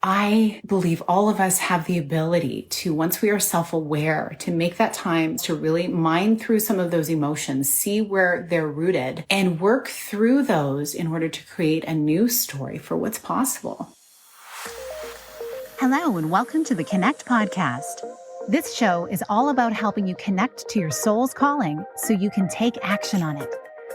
I believe all of us have the ability to, once we are self-aware, to make that time to really mine through some of those emotions, see where they're rooted, and work through those in order to create a new story for what's possible. Hello, and welcome to the Connect podcast. This show is all about helping you connect to your soul's calling so you can take action on it.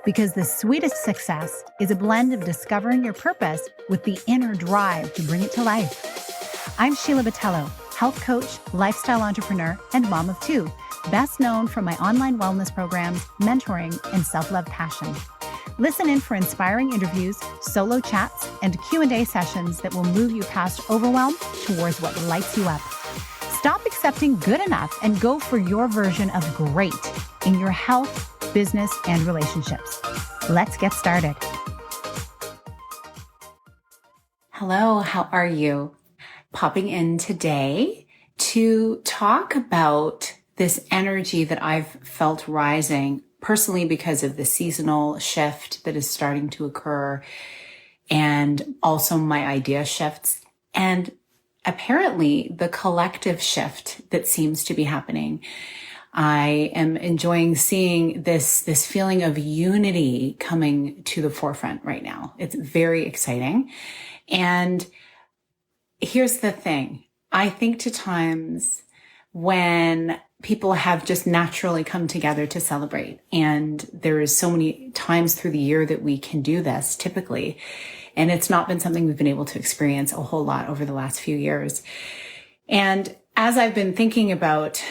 Because the sweetest success is a blend of discovering your purpose with the inner drive to bring it to life. I'm Sheila, health coach, lifestyle entrepreneur, and mom of two, best known for my online wellness programs, mentoring, and self-love passion. Listen in for inspiring interviews, solo chats, and Q&A sessions that will move you past overwhelm towards what lights you up. Stop accepting good enough and go for your version of great in your health, business, and relationships. Let's get started. Hello, how are you? Popping in today to talk about this energy that I've felt rising personally because of the seasonal shift that is starting to occur, and also my idea shifts, and apparently the collective shift that seems to be happening. I am enjoying seeing this feeling of unity coming to the forefront right now. It's very exciting. And here's the thing. I think to times when people have just naturally come together to celebrate, and there is so many times through the year that we can do this typically, and it's not been something we've been able to experience a whole lot over the last few years. And as I've been thinking about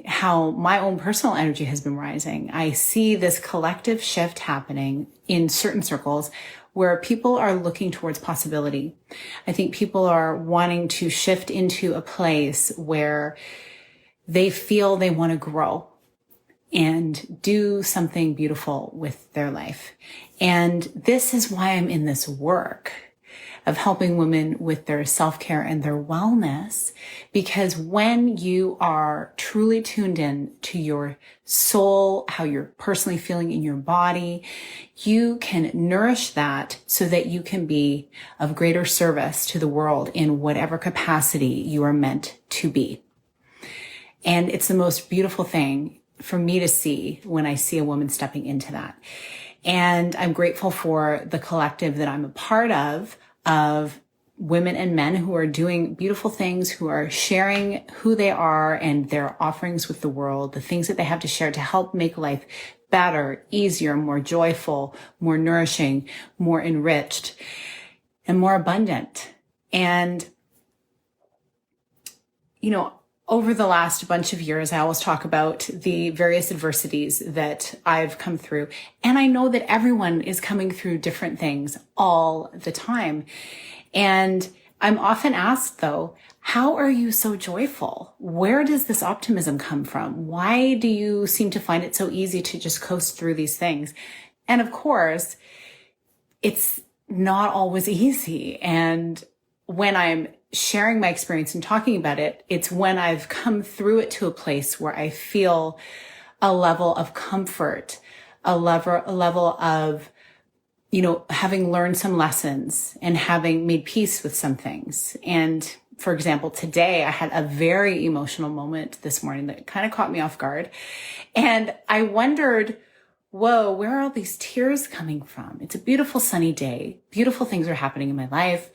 how my own personal energy has been rising, I see this collective shift happening in certain circles where people are looking towards possibility. I think people are wanting to shift into a place where they feel they want to grow and do something beautiful with their life. And this is why I'm in this work of helping women with their self-care and their wellness, because when you are truly tuned in to your soul, how you're personally feeling in your body, you can nourish that so that you can be of greater service to the world in whatever capacity you are meant to be. And it's the most beautiful thing for me to see when I see a woman stepping into that. And I'm grateful for the collective that I'm a part of women and men who are doing beautiful things, who are sharing who they are and their offerings with the world, the things that they have to share to help make life better, easier, more joyful, more nourishing, more enriched, and more abundant. And, over the last bunch of years, I always talk about the various adversities that I've come through. And I know that everyone is coming through different things all the time. And I'm often asked, though, how are you so joyful? Where does this optimism come from? Why do you seem to find it so easy to just coast through these things? And of course, it's not always easy. And when I'm sharing my experience and talking about it, it's when I've come through it to a place where I feel a level of comfort, a level of, having learned some lessons and having made peace with some things. And for example, today I had a very emotional moment this morning that kind of caught me off guard. And I wondered, whoa, where are all these tears coming from? It's a beautiful sunny day. Beautiful things are happening in my life.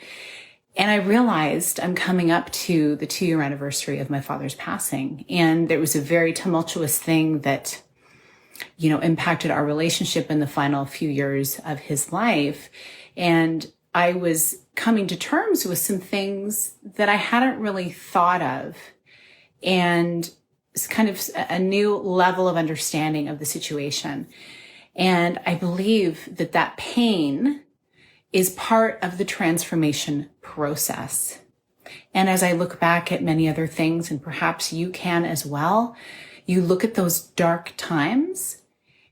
And I realized I'm coming up to the 2-year anniversary of my father's passing. And there was a very tumultuous thing that, impacted our relationship in the final few years of his life. And I was coming to terms with some things that I hadn't really thought of. And it's kind of a new level of understanding of the situation. And I believe that pain is part of the transformation process. And as I look back at many other things, and perhaps you can as well, you look at those dark times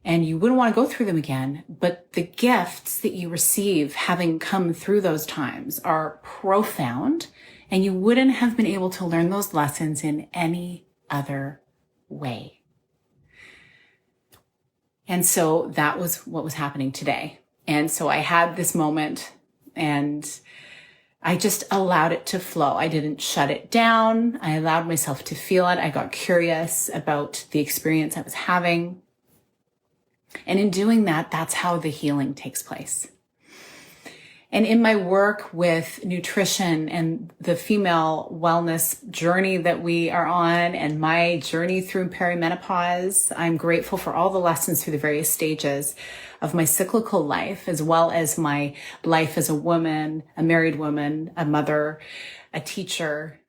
and you wouldn't want to go through them again, but the gifts that you receive having come through those times are profound, and you wouldn't have been able to learn those lessons in any other way. And so that was what was happening today. And so I had this moment, and I just allowed it to flow. I didn't shut it down. I allowed myself to feel it. I got curious about the experience I was having. And in doing that, that's how the healing takes place. And in my work with nutrition and the female wellness journey that we are on and my journey through perimenopause, I'm grateful for all the lessons through the various stages of my cyclical life, as well as my life as a woman, a married woman, a mother, a teacher,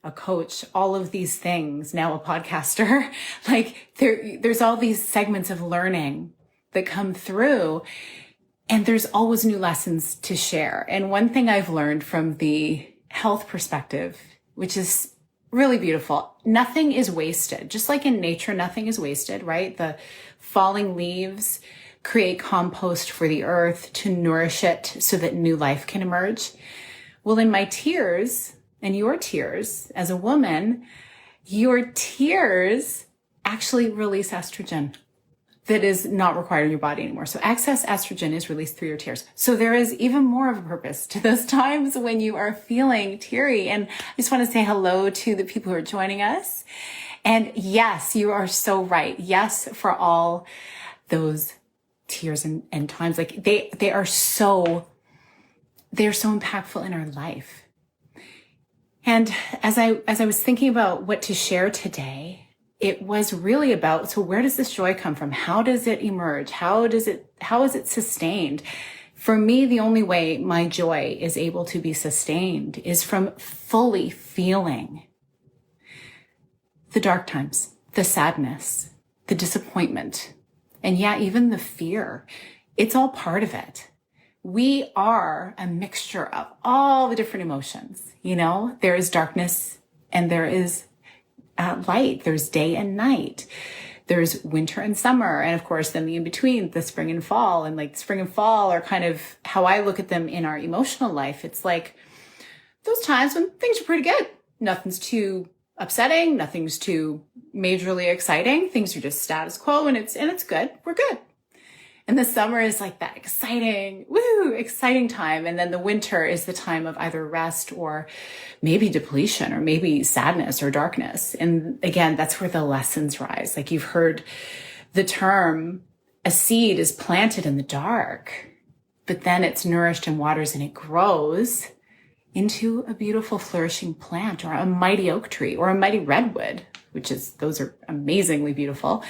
a coach, all of these things, now a podcaster. Like there's all these segments of learning that come through. And there's always new lessons to share. And one thing I've learned from the health perspective, which is really beautiful, nothing is wasted. Just like in nature, nothing is wasted, right? The falling leaves create compost for the earth to nourish it so that new life can emerge. Well, in my tears and your tears as a woman, your tears actually release estrogen that is not required in your body anymore. So excess estrogen is released through your tears. So there is even more of a purpose to those times when you are feeling teary. And I just want to say hello to the people who are joining us. And yes, you are so right. Yes, for all those tears and times, like they're so impactful in our life. And as I was thinking about what to share today, it was really about, so where does this joy come from? How does it emerge? How is it sustained? For me, the only way my joy is able to be sustained is from fully feeling the dark times, the sadness, the disappointment, and yeah, even the fear. It's all part of it. We are a mixture of all the different emotions. You know, there is darkness and there is light. There's day and night. There's winter and summer. And of course, then the in-between, the spring and fall. And like spring and fall are kind of how I look at them in our emotional life. It's like those times when things are pretty good. Nothing's too upsetting. Nothing's too majorly exciting. Things are just status quo and it's good. We're good. And the summer is like that exciting time. And then the winter is the time of either rest or maybe depletion or maybe sadness or darkness. And again, that's where the lessons rise. Like you've heard the term, a seed is planted in the dark, but then it's nourished and waters and it grows into a beautiful flourishing plant or a mighty oak tree or a mighty redwood, those are amazingly beautiful.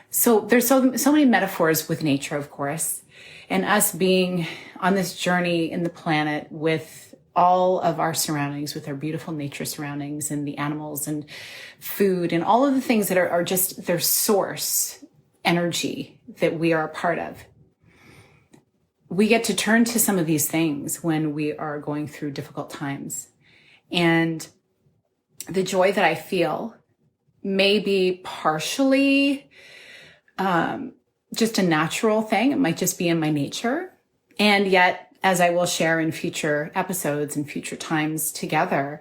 So there's so many metaphors with nature, of course, and us being on this journey in the planet with all of our surroundings, with our beautiful nature surroundings and the animals and food and all of the things that are just their source energy that we are a part of. We get to turn to some of these things when we are going through difficult times. And the joy that I feel may be partially just a natural thing. It might just be in my nature. And yet, as I will share in future episodes and future times together,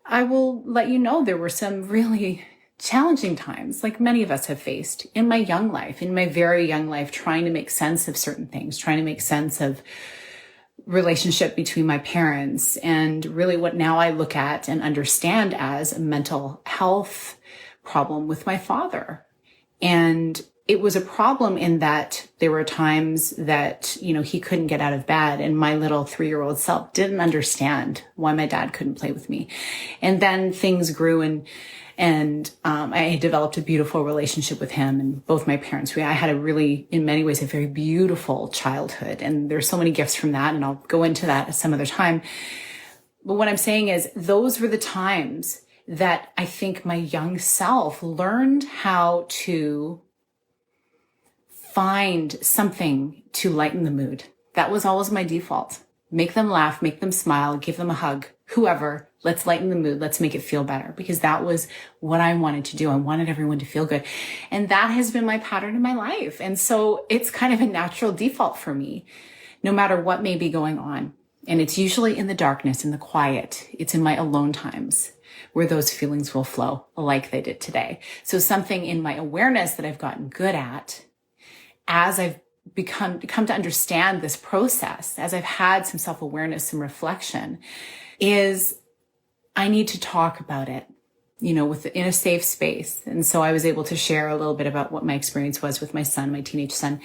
I will let you know there were some really challenging times, like many of us have faced in my young life, in my very young life, trying to make sense of certain things, trying to make sense of relationship between my parents and really what now I look at and understand as a mental health problem with my father. And it was a problem in that there were times that, he couldn't get out of bed and my little 3-year-old self didn't understand why my dad couldn't play with me. And then things grew and I developed a beautiful relationship with him and both my parents. I had in many ways, a very beautiful childhood. And there's so many gifts from that. And I'll go into that at some other time. But what I'm saying is those were the times that I think my young self learned how to find something to lighten the mood. That was always my default. Make them laugh, make them smile, give them a hug, whoever, let's lighten the mood. Let's make it feel better because that was what I wanted to do. I wanted everyone to feel good. And that has been my pattern in my life. And so it's kind of a natural default for me, no matter what may be going on. And it's usually in the darkness, in the quiet. It's in my alone times where those feelings will flow like they did today. So something in my awareness that I've gotten good at as I've come to understand this process, as I've had some self-awareness, some reflection, is I need to talk about it, in a safe space. And so I was able to share a little bit about what my experience was with my son, my teenage son,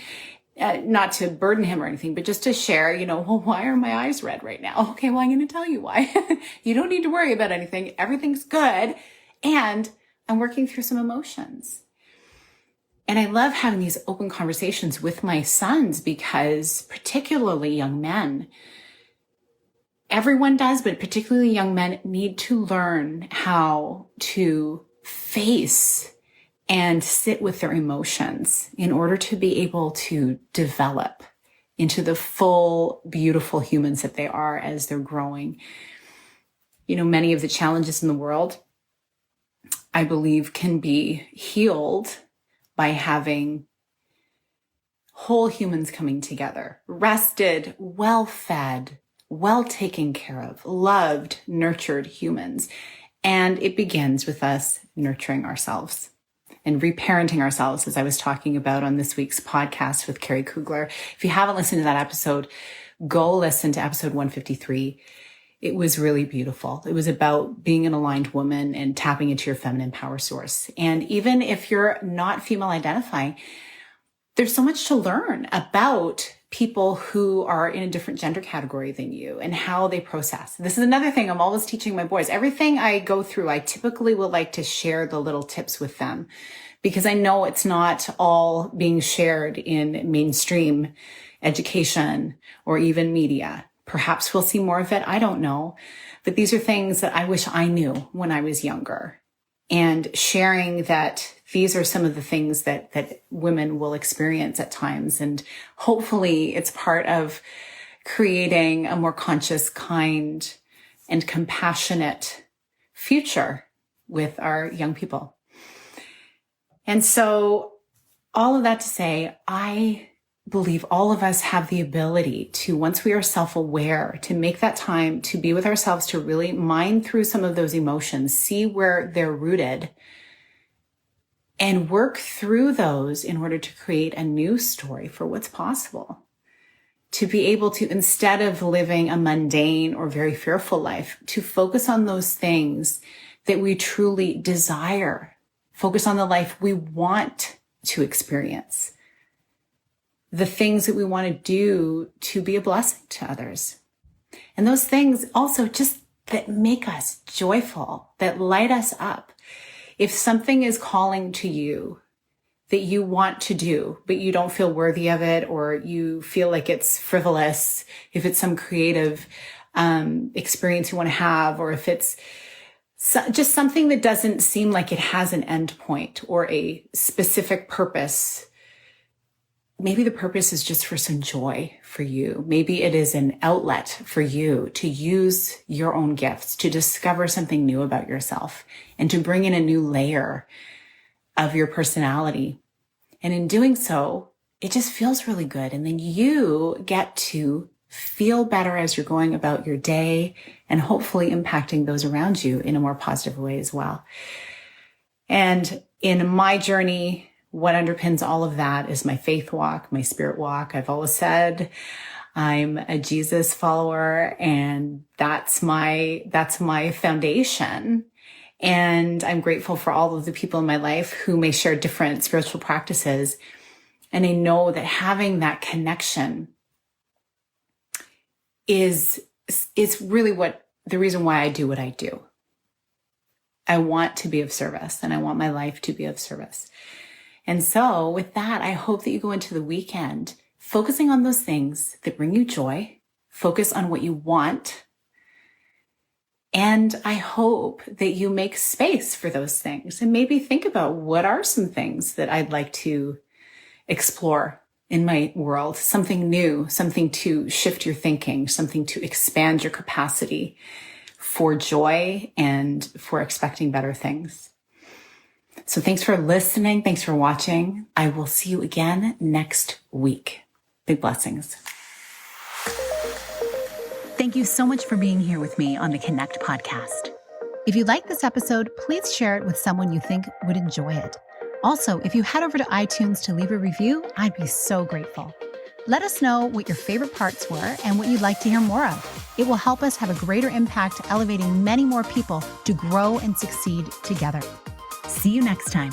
not to burden him or anything, but just to share, well, why are my eyes red right now? Okay, well, I'm going to tell you why. You don't need to worry about anything. Everything's good. And I'm working through some emotions. And I love having these open conversations with my sons because particularly young men, everyone does, but particularly young men need to learn how to face and sit with their emotions in order to be able to develop into the full, beautiful humans that they are as they're growing. Many of the challenges in the world, I believe, can be healed by having whole humans coming together, rested, well-fed, well taken care of, loved, nurtured humans. And it begins with us nurturing ourselves and reparenting ourselves, as I was talking about on this week's podcast with Carrie Kugler. If you haven't listened to that episode, go listen to episode 153. It was really beautiful. It was about being an aligned woman and tapping into your feminine power source. And even if you're not female identifying, there's so much to learn about people who are in a different gender category than you and how they process. This is another thing I'm always teaching my boys. Everything I go through, I typically will like to share the little tips with them because I know it's not all being shared in mainstream education or even media. Perhaps we'll see more of it. I don't know. But these are things that I wish I knew when I was younger. And sharing that these are some of the things that women will experience at times. And hopefully it's part of creating a more conscious, kind, and compassionate future with our young people. And so all of that to say, I believe all of us have the ability to, once we are self-aware, to make that time to be with ourselves, to really mine through some of those emotions, see where they're rooted, and work through those in order to create a new story for what's possible. To be able to, instead of living a mundane or very fearful life, to focus on those things that we truly desire, focus on the life we want to experience, the things that we want to do to be a blessing to others. And those things also just that make us joyful, that light us up. If something is calling to you that you want to do, but you don't feel worthy of it, or you feel like it's frivolous, if it's some creative experience you want to have, or if it's just something that doesn't seem like it has an end point or a specific purpose, maybe the purpose is just for some joy for you. Maybe it is an outlet for you to use your own gifts, to discover something new about yourself, and to bring in a new layer of your personality. And in doing so, it just feels really good. And then you get to feel better as you're going about your day and hopefully impacting those around you in a more positive way as well. And in my journey, what underpins all of that is my faith walk, my spirit walk. I've always said I'm a Jesus follower, and that's my foundation. And I'm grateful for all of the people in my life who may share different spiritual practices. And I know that having that connection is really the reason why I do what I do. I want to be of service, and I want my life to be of service. And so with that, I hope that you go into the weekend focusing on those things that bring you joy, focus on what you want. And I hope that you make space for those things and maybe think about what are some things that I'd like to explore in my world, something new, something to shift your thinking, something to expand your capacity for joy and for expecting better things. So thanks for listening. Thanks for watching. I will see you again next week. Big blessings. Thank you so much for being here with me on the Connect podcast. If you like this episode, please share it with someone you think would enjoy it. Also, if you head over to iTunes to leave a review, I'd be so grateful. Let us know what your favorite parts were and what you'd like to hear more of. It will help us have a greater impact, elevating many more people to grow and succeed together. See you next time.